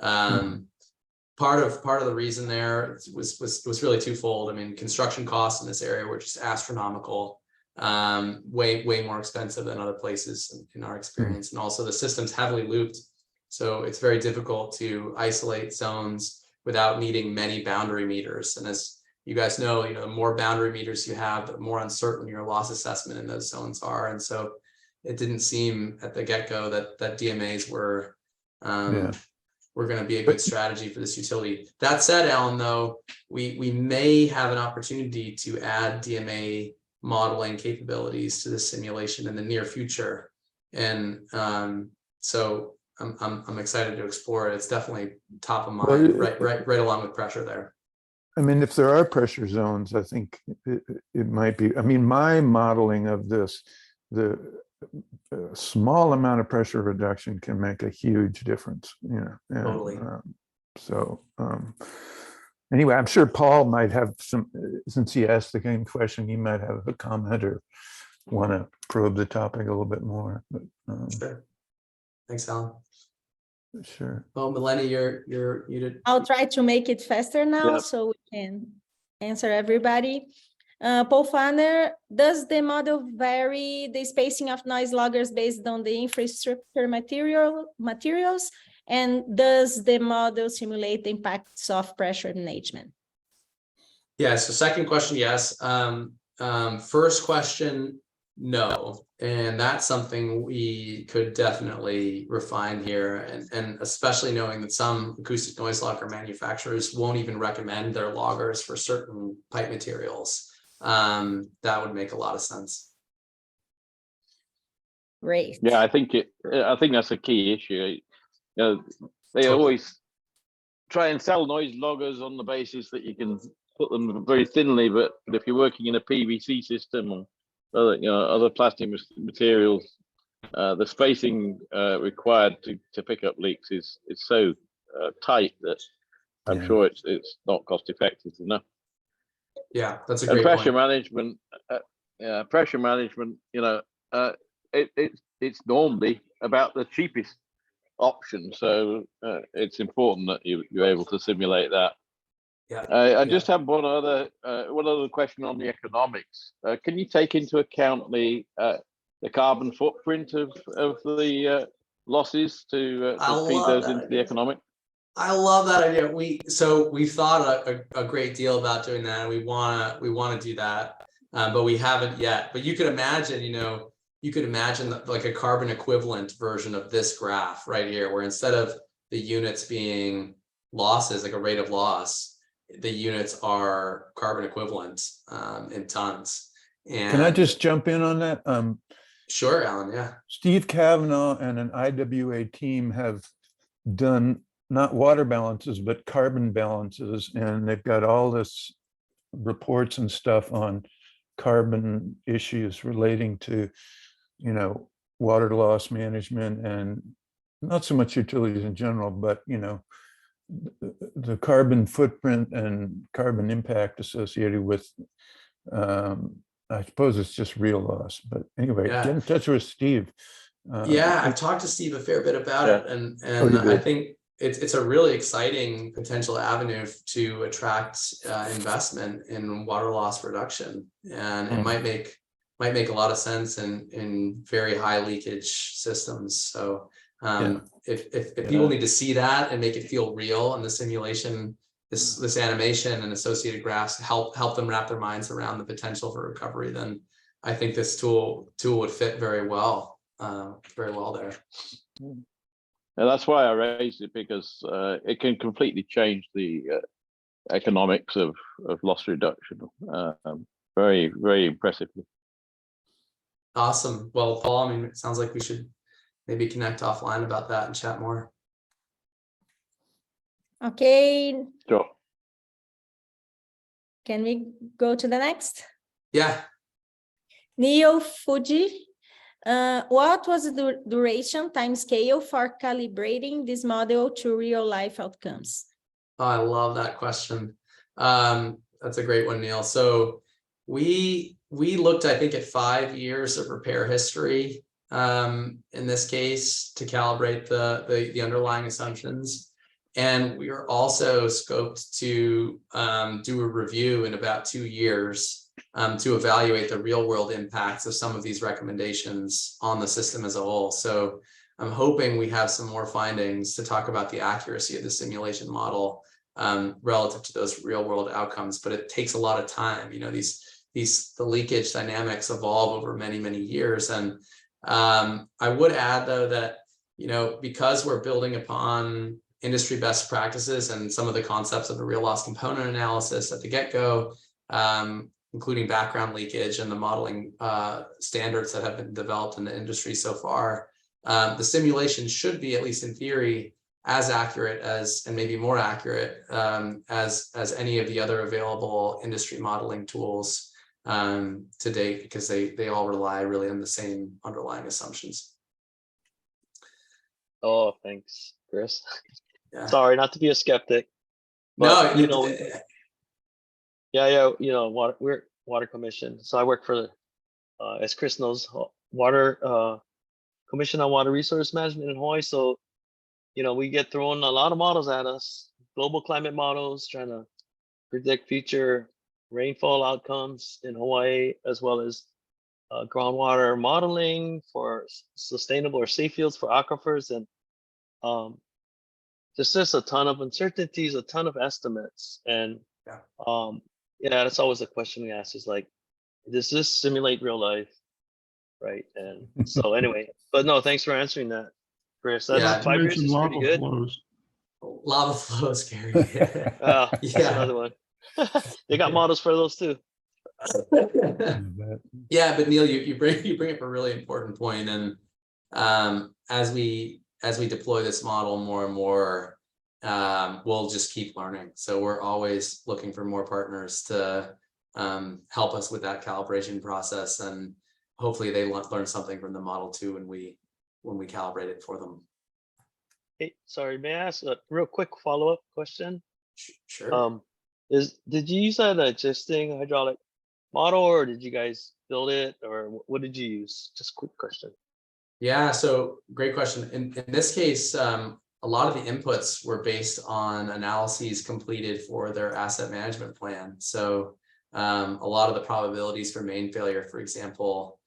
[SPEAKER 1] Part of the reason there was really twofold. I mean, construction costs in this area were just astronomical, way more expensive than other places in our experience, and also the system's heavily looped, so it's very difficult to isolate zones without needing many boundary meters. And as you guys know, the more boundary meters you have, the more uncertain your loss assessment in those zones are. And so it didn't seem at the get-go that DMAs were we're going to be a good strategy for this utility. That said, Alan, though, we may have an opportunity to add DMA modeling capabilities to this simulation in the near future, and so I'm excited to explore it. It's definitely top of mind, right along with pressure there.
[SPEAKER 4] I mean, if there are pressure zones, I think it might be. I mean, my modeling of this, the small amount of pressure reduction can make a huge difference. And,
[SPEAKER 1] Totally.
[SPEAKER 4] Anyway, I'm sure Paul might have some, since he asked the same question, he might have a comment or want to probe the topic a little bit more. But,
[SPEAKER 1] sure. Thanks, Alan.
[SPEAKER 4] Sure.
[SPEAKER 1] Well, Melanie, you did.
[SPEAKER 2] I'll try to make it faster now so we can answer everybody. Paul Fanner, does the model vary the spacing of noise loggers based on the infrastructure materials? And does the model simulate the impacts of pressure management?
[SPEAKER 1] Yeah, so second question, yes. First question, no. And that's something we could definitely refine here. And especially knowing that some acoustic noise logger manufacturers won't even recommend their loggers for certain pipe materials. That would make a lot of sense.
[SPEAKER 2] Great.
[SPEAKER 5] Yeah, I think that's a key issue. They always try and sell noise loggers on the basis that you can put them very thinly, but if you're working in a PVC system or other plastic materials, the spacing required to pick up leaks is so tight that I'm sure it's not cost effective enough.
[SPEAKER 1] Yeah, that's a great
[SPEAKER 5] pressure
[SPEAKER 1] point.
[SPEAKER 5] management. Pressure management. It's normally about the cheapest option, so it's important that you're able to simulate that.
[SPEAKER 1] Yeah.
[SPEAKER 5] I just have one other question on the economics. Can you take into account the carbon footprint of the losses to feed those into the economic?
[SPEAKER 1] I love that idea. We've thought a great deal about doing that, and we want to do that, but we haven't yet. But you could imagine, like a carbon equivalent version of this graph right here, where instead of the units being losses, like a rate of loss, the units are carbon equivalent in tons. And
[SPEAKER 4] can I just jump in on that?
[SPEAKER 1] Sure, Alan. Yeah.
[SPEAKER 4] Steve Kavanaugh and an IWA team have done not water balances, but carbon balances. And they've got all this reports and stuff on carbon issues relating to, water loss management and not so much utilities in general, but, the carbon footprint and carbon impact associated with, I suppose it's just real loss. But anyway, get in touch with Steve.
[SPEAKER 1] I've talked to Steve a fair bit about it, and I think it's a really exciting potential avenue to attract investment in water loss reduction, and it might make a lot of sense in very high leakage systems. So if people need to see that and make it feel real, and the simulation, this animation and associated graphs help them wrap their minds around the potential for recovery, then I think this tool would fit very well there.
[SPEAKER 5] And that's why I raised it, because it can completely change the economics of loss reduction very, very impressively.
[SPEAKER 1] Awesome. Well, Paul, it sounds like we should maybe connect offline about that and chat more.
[SPEAKER 2] Okay.
[SPEAKER 5] Sure.
[SPEAKER 2] Can we go to the next?
[SPEAKER 1] Yeah.
[SPEAKER 2] Neo Fuji. What was the duration time scale for calibrating this model to real life outcomes?
[SPEAKER 1] Oh, I love that question. That's a great one, Neil. So we looked, I think, at 5 years of repair history in this case to calibrate the underlying assumptions. And we are also scoped to do a review in about 2 years to evaluate the real world impacts of some of these recommendations on the system as a whole. So I'm hoping we have some more findings to talk about the accuracy of the simulation model relative to those real world outcomes, but it takes a lot of time. The leakage dynamics evolve over many, many years. And I would add, though, that because we're building upon industry best practices and some of the concepts of the real loss component analysis at the get-go, including background leakage and the modeling standards that have been developed in the industry so far, the simulation should be, at least in theory, as accurate as, and maybe more accurate as any of the other available industry modeling tools to date, because they all rely really on the same underlying assumptions.
[SPEAKER 6] Oh, thanks, Kris.
[SPEAKER 1] Yeah.
[SPEAKER 6] Sorry, not to be a skeptic. But,
[SPEAKER 1] No,
[SPEAKER 6] we're water commission. So I work for, as Kris knows, water commission on water resource management in Hawaii. So, we get thrown a lot of models at us, global climate models, trying to predict future rainfall outcomes in Hawaii, as well as groundwater modeling for sustainable or safe fields for aquifers. And there's just a ton of uncertainties, a ton of estimates. And that's always a question we ask is like, does this simulate real life? Right. And so anyway, but no, thanks for answering that, Kris. That's 5 years is pretty good.
[SPEAKER 1] Lava flows, Gary.
[SPEAKER 6] That's another one. They got models for those too.
[SPEAKER 1] Yeah, but Neil, you bring up a really important point, and as we deploy this model more and more, we'll just keep learning. So we're always looking for more partners to help us with that calibration process, and hopefully they learn something from the model too when we calibrate it for them.
[SPEAKER 6] Hey, sorry, may I ask a real quick follow-up question?
[SPEAKER 1] Sure.
[SPEAKER 6] Did you use an existing hydraulic model, or did you guys build it, or what did you use? Just quick question.
[SPEAKER 1] Yeah, so great question. In this case, a lot of the inputs were based on analyses completed for their asset management plan. So a lot of the probabilities for main failure, for example,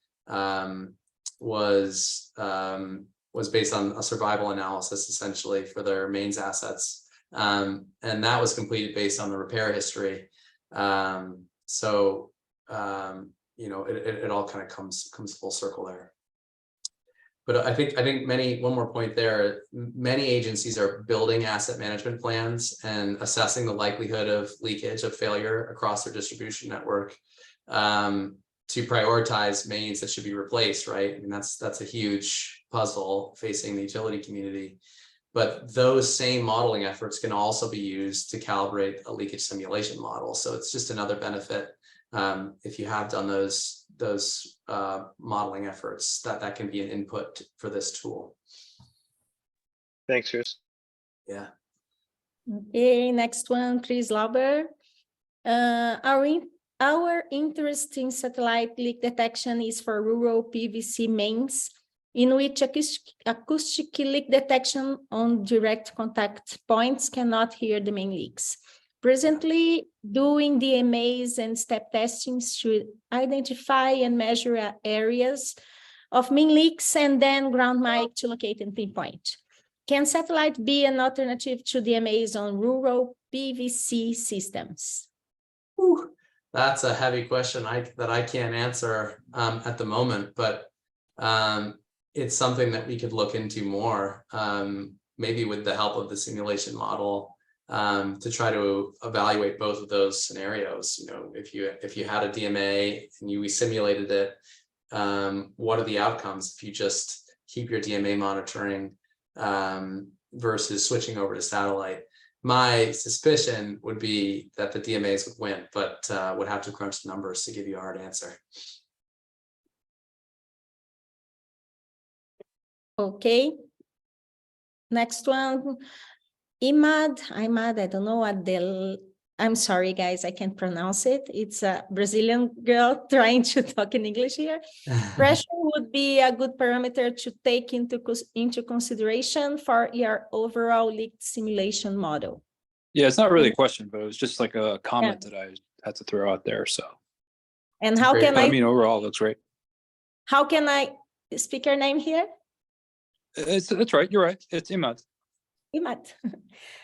[SPEAKER 1] was based on a survival analysis essentially for their mains assets. And that was completed based on the repair history. It all kind of comes full circle there. But I think one more point there, many agencies are building asset management plans and assessing the likelihood of leakage, of failure across their distribution network to prioritize mains that should be replaced, right? I mean, that's a huge puzzle facing the utility community. But those same modeling efforts can also be used to calibrate a leakage simulation model. So it's just another benefit if you have done those modeling efforts, that can be an input for this tool.
[SPEAKER 6] Thanks, Kris.
[SPEAKER 1] Yeah.
[SPEAKER 2] Okay, next one, Kris Lauber. Our interest in satellite leak detection is for rural PVC mains, in which acoustic leak detection on direct contact points cannot hear the main leaks. Presently, doing DMAs and step testings to identify and measure areas of main leaks and then ground mic to locate and pinpoint. Can satellite be an alternative to DMAs on rural PVC systems?
[SPEAKER 1] Whew. That's a heavy question that I can't answer at the moment, but it's something that we could look into more, maybe with the help of the simulation model, to try to evaluate both of those scenarios. If you had a DMA and we simulated it, what are the outcomes if you just keep your DMA monitoring versus switching over to satellite? My suspicion would be that the DMAs would win, but would have to crunch the numbers to give you a hard answer.
[SPEAKER 2] Okay. Next one, Imad, I don't know what I'm sorry, guys, I can't pronounce it. It's a Brazilian girl trying to talk in English here. Pressure would be a good parameter to take into consideration for your overall leak simulation model.
[SPEAKER 7] Yeah, it's not really a question, but it was just like a comment that I had to throw out there. So,
[SPEAKER 2] and how can
[SPEAKER 7] I mean, overall, it looks great.
[SPEAKER 2] How can I speak your name here?
[SPEAKER 7] That's right. You're right. It's Imad.
[SPEAKER 2] Imad.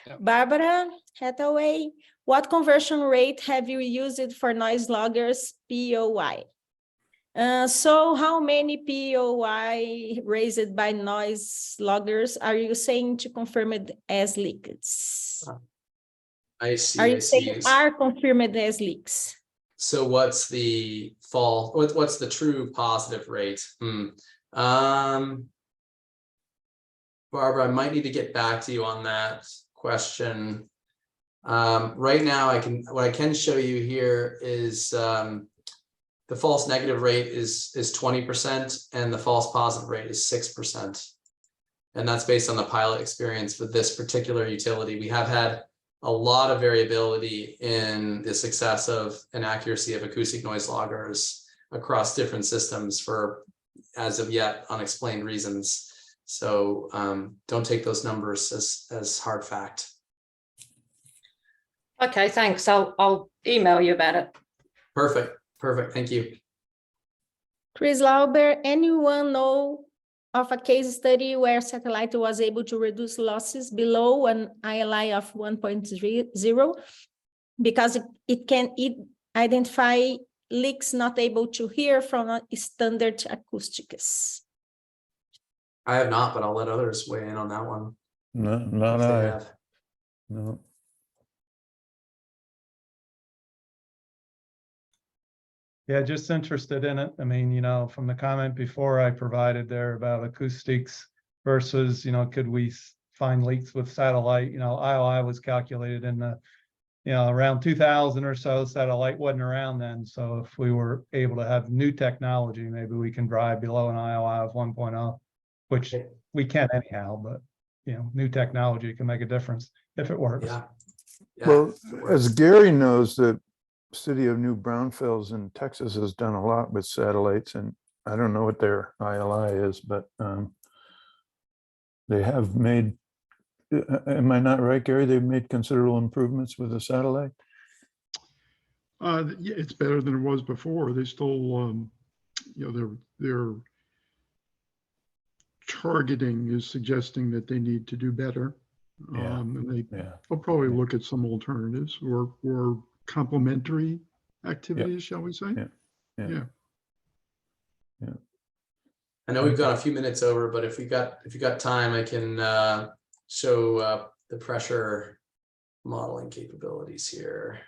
[SPEAKER 2] Yeah. Barbara Hathaway, what conversion rate have you used for noise loggers POI? So how many POI raised by noise loggers are you saying to confirm it as leaks?
[SPEAKER 1] I see.
[SPEAKER 2] Are you
[SPEAKER 1] I see.
[SPEAKER 2] saying are confirmed as leaks?
[SPEAKER 1] So what's the what's the true positive rate? Barbara, I might need to get back to you on that question. Right now, what I can show you here is the false negative rate is 20% and the false positive rate is 6%. And that's based on the pilot experience with this particular utility. We have had a lot of variability in the success of and accuracy of acoustic noise loggers across different systems for, as of yet, unexplained reasons. So don't take those numbers as hard fact.
[SPEAKER 8] Okay, thanks. I'll email you about it.
[SPEAKER 1] Perfect. Perfect. Thank you.
[SPEAKER 2] Kris Lauber, anyone know of a case study where satellite was able to reduce losses below an ILI of 1.0 because it can identify leaks not able to hear from a standard acoustics?
[SPEAKER 1] I have not, but I'll let others weigh in on that one.
[SPEAKER 4] No, not
[SPEAKER 1] if they
[SPEAKER 4] I.
[SPEAKER 1] have.
[SPEAKER 4] No.
[SPEAKER 9] Yeah, just interested in it. I mean, you know, from the comment before I provided there about acoustics versus, you know, could we find leaks with satellite? You know, ILI was calculated in the, you know, around 2000 or so. Satellite wasn't around then. So if we were able to have new technology, maybe we can drive below an ILI of 1.0, which we can anyhow, but, you know, new technology can make a difference if it works.
[SPEAKER 1] Yeah. Yeah,
[SPEAKER 4] Well,
[SPEAKER 1] it works.
[SPEAKER 4] as Gary knows, the city of New Braunfels in Texas has done a lot with satellites, and I don't know what their ILI is, but they have made, am I not right, Gary? They've made considerable improvements with the satellite.
[SPEAKER 3] Yeah, it's better than it was before. They still, you know, their targeting is suggesting that they need to do better.
[SPEAKER 4] Yeah.
[SPEAKER 3] And
[SPEAKER 4] Yeah.
[SPEAKER 3] they'll probably look at some alternatives or complementary activities, shall we say?
[SPEAKER 4] Yeah. Yeah.
[SPEAKER 3] Yeah.
[SPEAKER 1] I know we've got a few minutes over, but if you got time, I can show the pressure modeling capabilities here.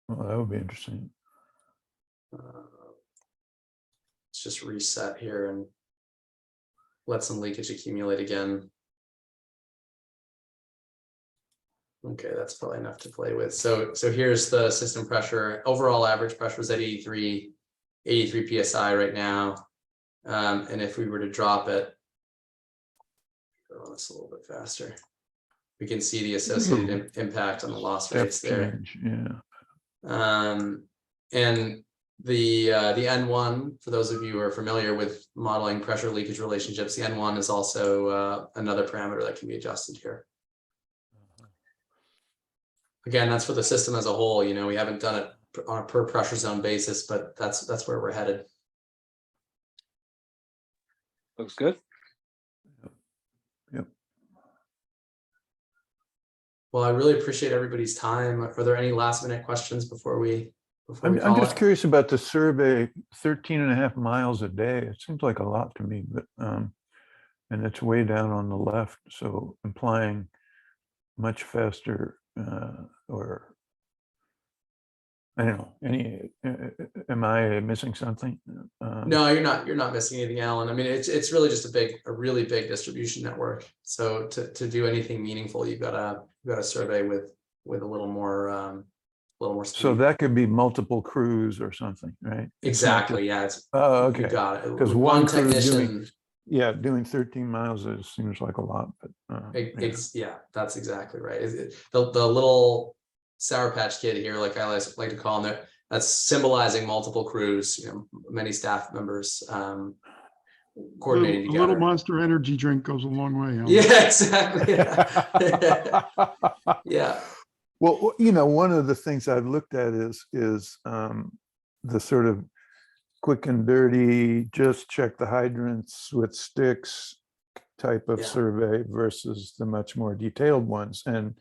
[SPEAKER 4] Well, that would be interesting.
[SPEAKER 1] Let's just reset here and let some leakage accumulate again. Okay, that's probably enough to play with. So here's the system pressure. Overall average pressure is at 83 PSI right now. And if we were to drop it, go on this a little bit faster, we can see the associated impact on the loss rates there.
[SPEAKER 4] Change, yeah.
[SPEAKER 1] And the N1, for those of you who are familiar with modeling pressure leakage relationships, the N1 is also another parameter that can be adjusted here. Again, that's for the system as a whole. You know, we haven't done it on a per pressure zone basis, but that's where we're headed.
[SPEAKER 7] Looks good.
[SPEAKER 4] Yep.
[SPEAKER 1] Well, I really appreciate everybody's time. Are there any last minute questions before we
[SPEAKER 4] I'm
[SPEAKER 1] call
[SPEAKER 4] just
[SPEAKER 1] it?
[SPEAKER 4] curious about the survey, 13.5 miles a day. It seems like a lot to me, but and it's way down on the left, so implying much faster or I don't know. Am I missing something?
[SPEAKER 1] No, you're not missing anything, Alan. I mean, it's really just a really big distribution network. So to do anything meaningful, you've got a survey with a little more speed.
[SPEAKER 4] So that could be multiple crews or something, right?
[SPEAKER 1] Exactly. Yeah.
[SPEAKER 4] Oh, okay.
[SPEAKER 1] You got it.
[SPEAKER 4] Because
[SPEAKER 1] One
[SPEAKER 4] crew
[SPEAKER 1] technician.
[SPEAKER 4] doing 13 miles seems like a lot, but
[SPEAKER 1] Yeah, that's exactly right. The little Sour Patch Kid here, like I like to call them, that's symbolizing multiple crews, you know, many staff members coordinating
[SPEAKER 3] A
[SPEAKER 1] together.
[SPEAKER 3] little Monster Energy drink goes a long way. Alan.
[SPEAKER 1] Yeah, exactly. Yeah.
[SPEAKER 4] Well, you know, one of the things I've looked at is the sort of quick and dirty, just check the hydrants with sticks type of survey versus the much more detailed ones. And,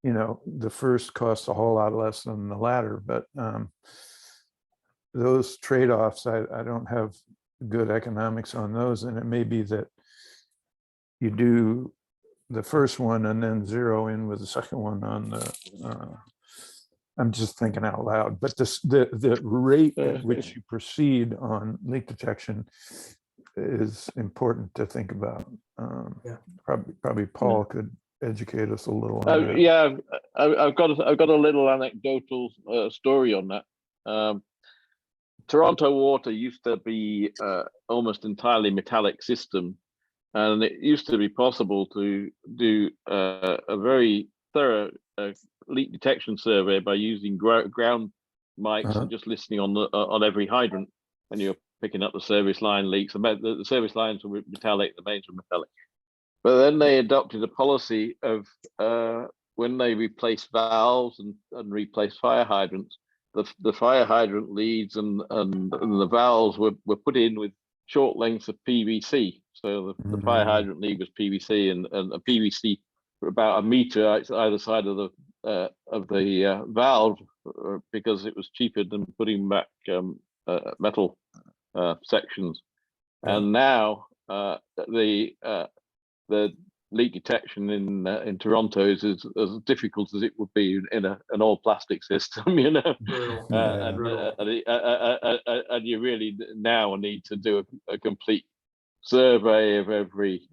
[SPEAKER 4] you know, the first costs a whole lot less than the latter, but those trade-offs, I don't have good economics on those, and it may be that you do the first one and then zero in with the second one on the, I'm just thinking out loud, but the rate at which you proceed on leak detection is important to think about.
[SPEAKER 1] Yeah.
[SPEAKER 4] Probably Paul could educate us a little on that.
[SPEAKER 5] Yeah, I've got a little anecdotal story on that. Toronto Water used to be almost entirely metallic system, and it used to be possible to do a very thorough leak detection survey by using ground mics and just listening on every hydrant, and you're picking up the service line leaks. The service lines were metallic, the mains were metallic. But then they adopted a policy of when they replaced valves and replaced fire hydrants, the fire hydrant leads and the valves were put in with short lengths of PVC. So the fire hydrant lead was PVC and a PVC for about 1 meter either side of the valve, because it was cheaper than putting back metal sections. And now the leak detection in Toronto is as difficult as it would be in an all plastic system, you know. And you really now need to do a complete survey of every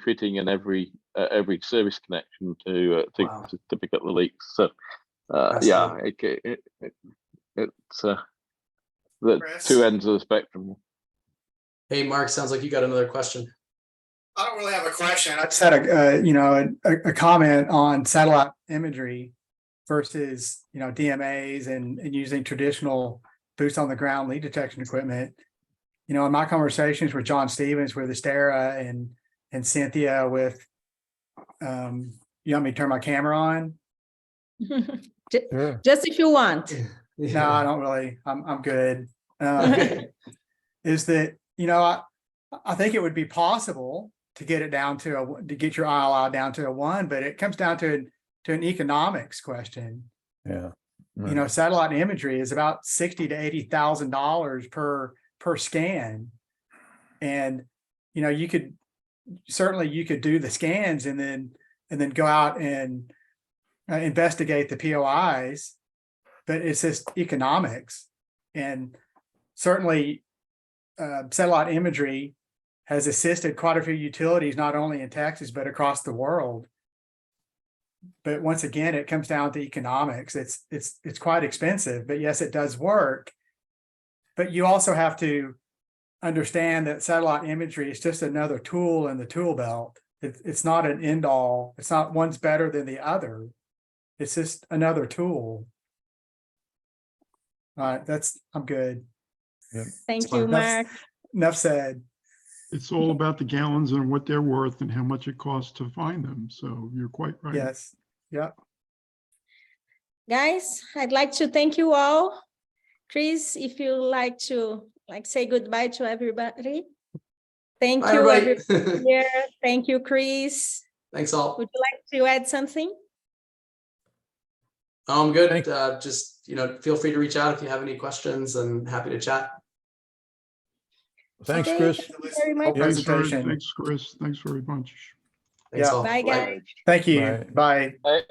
[SPEAKER 5] fitting and every service connection to pick up the leaks. So yeah, it's the two ends of the spectrum.
[SPEAKER 1] Hey, Mark, sounds like you got another question.
[SPEAKER 10] I don't really have a question. I just had a comment on satellite imagery versus, DMAs and using traditional boots on the ground leak detection equipment. In my conversations with John Stevens, with Astera and Cynthia with, you want me to turn my camera on?
[SPEAKER 2] Sure. Just if you want.
[SPEAKER 10] No, I don't really. I'm good. Is that, I think it would be possible to get it down to get your ILI down to a 1, but it comes down to an economics question.
[SPEAKER 4] Yeah.
[SPEAKER 10] Satellite imagery is about $60,000 to $80,000 per scan. And, you could do the scans and then go out and investigate the POIs, but it's just economics. And certainly satellite imagery has assisted quite a few utilities, not only in Texas, but across the world. But once again, it comes down to economics. It's quite expensive, but yes, it does work. But you also have to understand that satellite imagery is just another tool in the tool belt. It's not an end all. It's not one's better than the other. It's just another tool. All right, I'm good.
[SPEAKER 4] Yep.
[SPEAKER 2] Thank you, Mark.
[SPEAKER 10] Enough said.
[SPEAKER 3] It's all about the gallons and what they're worth and how much it costs to find them. So you're quite right.
[SPEAKER 10] Yes. Yeah.
[SPEAKER 2] Guys, I'd like to thank you all. Kris, if you like to say goodbye to everybody. Thank you, everybody here. Thank you, Kris.
[SPEAKER 1] Thanks all.
[SPEAKER 2] Would you like to add something?
[SPEAKER 1] I'm good. Just, feel free to reach out if you have any questions, and happy to chat.
[SPEAKER 4] Thanks, Kris.
[SPEAKER 2] Thank you very much.
[SPEAKER 3] Thanks, Kris. Thanks very much.
[SPEAKER 1] Thanks all.
[SPEAKER 2] Bye, guys.
[SPEAKER 10] Thank you. Bye.
[SPEAKER 5] Bye.